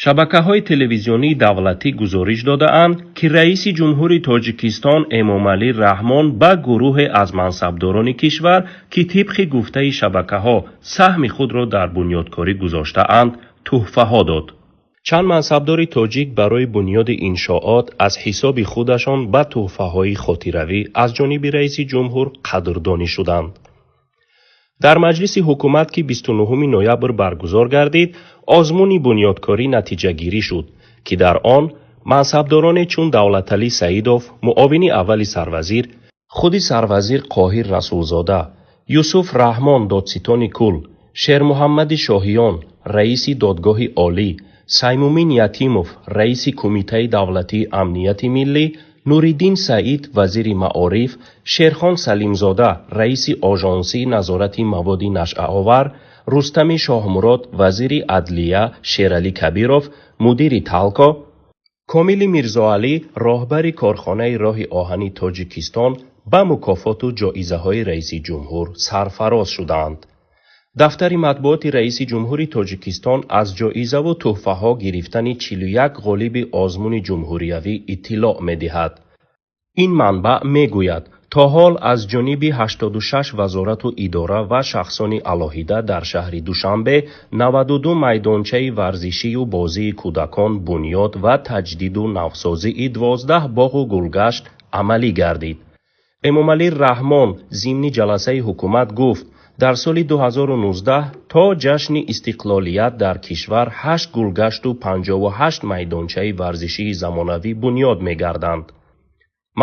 шабакаҳои телевизионии давлатӣ гузориш додаанд, ки раиси ҷумҳури Тоҷикистон Эмомалӣ Раҳмон ба гурӯҳе аз мансабдорони кишвар, ки тибқи гуфтаи шабакаҳо саҳми худро дар бунёдкорӣ гузоштаанд, тӯҳфаҳо дод. чанд мансабдори тоҷик барои бунёди иншоот аз ҳисоби худашон ба тӯҳфаҳои хотиравӣ аз ҷониби раиси ҷумҳур қадрдонӣ шуданд. дар маҷлиси ҳукумат, ки 29 ноябр баргузор гардид, озмуни бунёдкорӣ натиҷагирӣ шуд, ки дар он мансабдороне чун Давлаталӣ Саидов, муовини аввали сарвазир, худи сарвазир Қоҳир Расулзода, Юсуф Раҳмон Додситони Кул, Шермуҳаммади Шоҳиён, раиси Додгоҳи Олӣ, Саймумин Ятимов, раиси Кумитаи давлатии амнияти миллӣ, Нуриддин Саид, вазири маориф, Шерхон Салимзода, раиси Ожонсии назорати маводи нашъаовар, Рустами Шоҳмурод, вазири адлия, Шералӣ Кабиров, мудири Талко, Комили Мирзоалӣ, роҳбари корхонаи роҳи оҳани Тоҷикистон ба мукофоту ҷоизаҳои раиси ҷумҳур сарфароз шуданд. дафтари матбуоти раиси ҷумҳури Тоҷикистон аз ҷоизаву тӯҳфаҳо гирифтани 41 ғолиби озмуни ҷумҳуриявӣ иттилоъ медиҳад. ин манбаъ мегӯяд, то ҳол аз ҷониби 86 вазорату идора ва шахсони алоҳида дар шаҳри Душанбе 92 майдончаи варзишию бозии кӯдакон бунёд ва таҷдиду навсозии 12 боғу гулгашт амалӣ гардид. Эмомалӣ Раҳмон зимни ҷаласаи ҳукумат гуфт, дар соли 2019 то ҷашни истиқлолият дар кишвар 8 гулгашту 58 майдончаи варзишии замонавӣ бунёд мегарданд.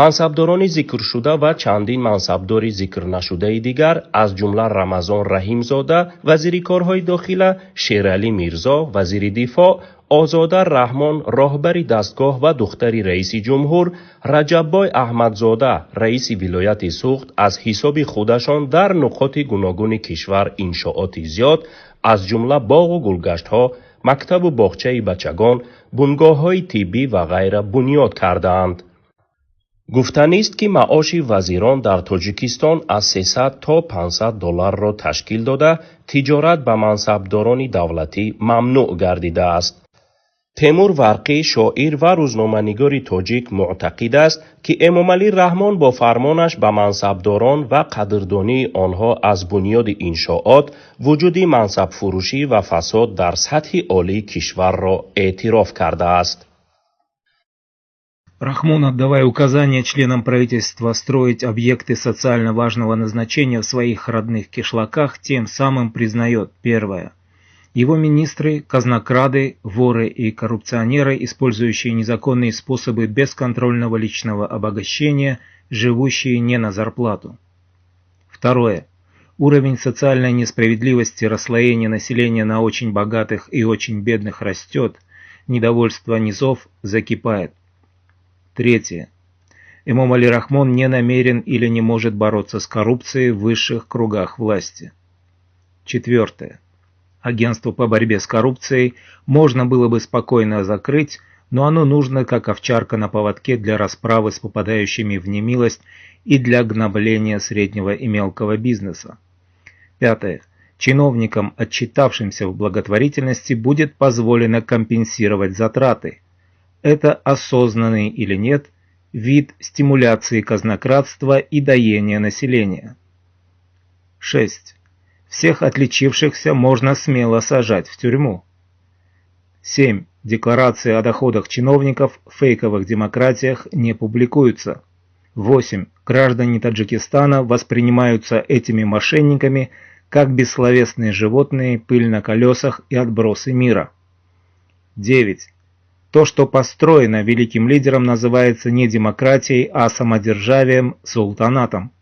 мансабдорони зикршуда ва чандин мансабдори зикрнашудаи дигар, аз ҷумла Рамазон Раҳимзода, вазири корҳои дохила, Шералӣ Мирзо, вазири дифоъ, Озода Раҳмон, роҳбари дастгоҳ ва духтари раиси ҷумҳур, Раҷаббой Аҳмадзода, раиси вилояти Суғд, аз ҳисоби худашон дар нуқоти гуногуни кишвар иншооти зиёд, аз ҷумла боғу гулгаштҳо, мактабу боғчаи бачагон, бунгоҳҳои тиббӣ ва ғайра бунёд кардаанд. гуфтанист, ки маоши вазирон дар Тоҷикистон аз 300 то 500 долларро ташкил дода, тиҷорат ба мансабдорони давлатӣ мамнӯъ гардидааст. темур Варқӣ, шоир ва рӯзноманигори тоҷик муътақид аст, ки Эмомалӣ Раҳмон бо фармонаш ба мансабдорон ва қадрдонии онҳо аз бунёди иншоот, вуҷуди мансабфурӯшӣ ва фасод дар сатҳи олии кишварро эътироф кардааст. Рахмон, отдавая указания членам правительства строить объекты социально важного назначения в своих родных кишлаках, тем самым признает: первое. Его министры, казнокрады, воры и коррупционеры, использующие незаконные способы бесконтрольного личного обогащения, живущие не на зарплату. Второе. Уровень социальной несправедливости расслоения населения на очень богатых и очень бедных растет, недовольство низов закипает. Третье. Эмомалӣ Раҳмон не намерен или не может бороться с коррупцией в высших кругах власти. Четвертое. Агентство по борьбе с коррупцией можно было бы спокойно закрыть, но оно нужно как овчарка на поводке для расправы с попадающими в немилость и для гнобления среднего и мелкого бизнеса. Пятое. Чиновникам, отчитавшимся в благотворительности, будет позволено компенсировать затраты. Это осознанный или нет вид стимуляции казнократства и доения населения. 6. Всех отличившихся можно смело сажать в тюрьму. 7. Декларации о доходах чиновников в фейковых демократиях не публикуются. 8. Граждане Таджикистана воспринимаются этими мошенниками как бессловесные животные, пыль на колесах и отбросы мира. 9. То, что построено великим лидером, называется не демократией, а самодержавием, султанатом.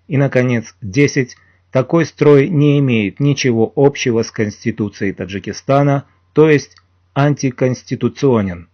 И, наконец, 10. Такой строй не имеет ничего общего с Конституцией Таджикистана, то есть антиконституционен.